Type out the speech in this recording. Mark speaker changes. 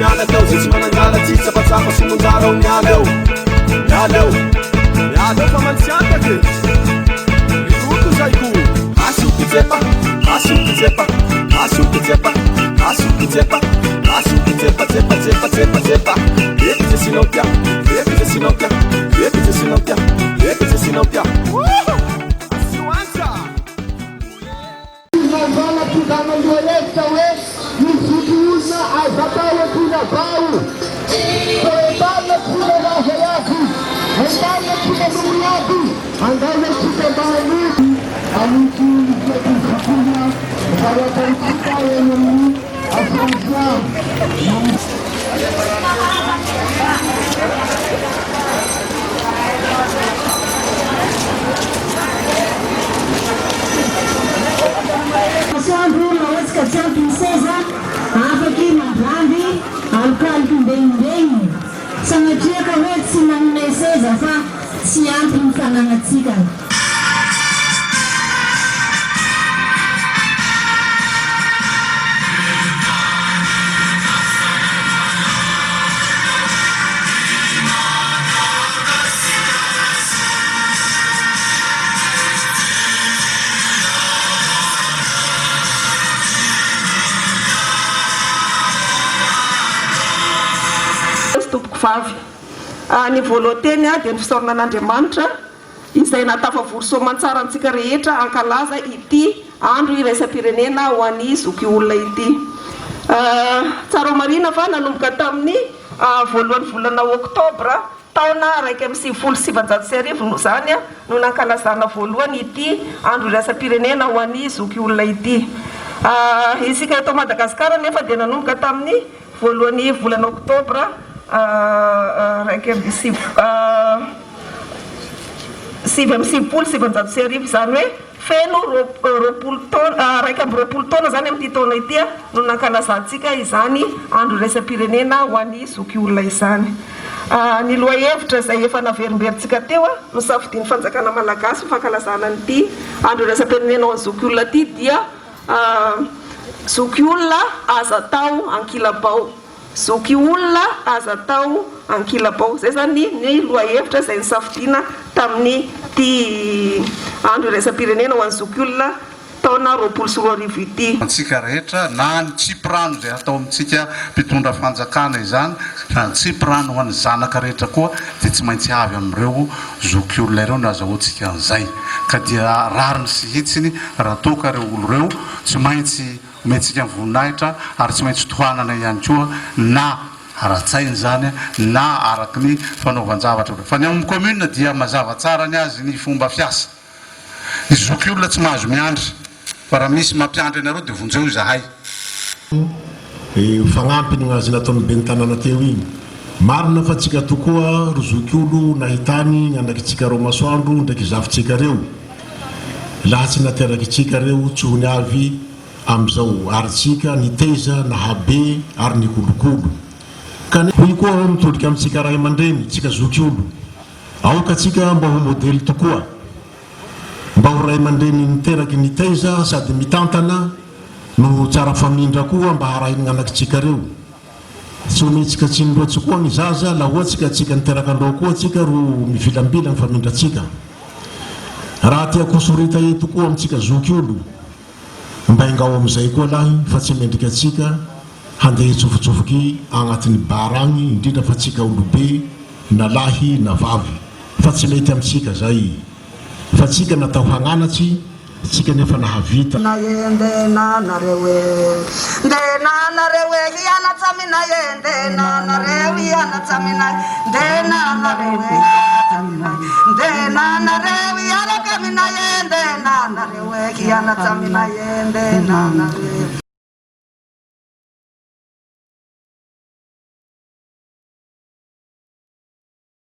Speaker 1: mianakao zay tsy manangala tsy tsapatsapa sy monjara ao mialeo fa mantsiatake miloto zay ko asokitsepa eky ze sinao tia asioansa
Speaker 2: Navana tunamandueleza we nisikiuza azatawe kuna bau Koebana kuna rahayaku Hendana kuna nunyaku Andana kuna bau Amuki nisikiuza kuna Karakancika yenye Asansa
Speaker 3: Sandro naweza kachaki mseza hapa kima brandi alkali kumbei sanacheka wetsi na mneseza fa siampi mfanangatika ny voloteny dia ny fisaorana an'Andriamanitra izay natafavory soamantsara antsika rehetra ankalaza ity andro iraisam-pirenena ho an'ny zoky olona ity. Tsara marina fa nanomboka tamin'ny voalohan'ny volana oktobra taona 1997 zany no nankalazana voalohany ity andro iraisam-pirenena ho an'ny zoky olona ity. Isika eto Madagasikara nefa dia nanomboka tamin'ny voalohan'ny volana oktobra zany hoe feno raiky amby roapolo taona zany amin'ity taona ity no nankalazantsika izany andro iraisam-pirenena ho an'ny zoky olona izany. Ny lohahevitra izay efa naverimberitsika teo no safidin'ny fanjakana malagasy fankalazana an'ity andro iraisam-pirenena ho an'ny zoky olona ity dia zoky olona aza tao ankilabao. Zoky olona aza tao ankilabao. Zay zany ny lohahevitra izay nisafidina tamin'ny ty andro iraisam-pirenena ho an'ny zoky olona taona 2024 ity.
Speaker 4: Antsika rehetra na ny tsiprano zay atao amintsika mpitondra fanjakana izany na ny tsiprano ho an'ny zanaka rehetra koa dia tsy maintsy avy amin'ireo zoky olona ireo no azahoantsika an'izay ka dia rariny sy hitsiny raha toka ireo olo ireo tsy maintsy omentsika ny voninahitra ary tsy maintsy tohanana ihany koa na ara-tsainy zany na araky ny fanaovan-javatra. Fa ny amin'ny commune dia mazava tsara ny azy ny fomba fiasa. Ny zoky olona tsy mahazo miandry fa raha misy mampiandry anareo dia vonjeo zahay.
Speaker 5: Fagnampy ny azy nataon'ny ben'ny tanàna teo igny marina fa tsika tokoa ro zoky olo nahitany ny andrakintsika reo masoandro ndraiky zavitsika reo laha tsy nateraky tsika reo tsohony avy amizao aritsika ny teza na habe ary ny kolokolo ka hoy koa mitodika amintsika ray aman-dreny tsika zoky olo aoka tsika mba ho modely tokoa mba ho ray aman-dreny niteraky ny teza sady mitantana no tsara famindra koa mba harainy gn'anakitsika reo tsy ometsika tsy niloatsy koa ny zaza la ohatsika tsika niteraka andao koa tsika ro mivilambila ny famindratsika raha tiako sorita tokoa amintsika zoky olo mba ingao amizay koa lahy fa tsy mendrika atsika handeha tsofotsofoky agnatin'ny bara agny indrindra fa tsika olobe na lahy na vavy fa tsy mety amitsika zay fa tsika natao hagnanatsy tsika nefa nahavita
Speaker 6: ndena nareo hianatsamina ye ndena nareo hianatsamina ndena nareo hianakamina ye ndena nareo hianatsamina ye ndena nareo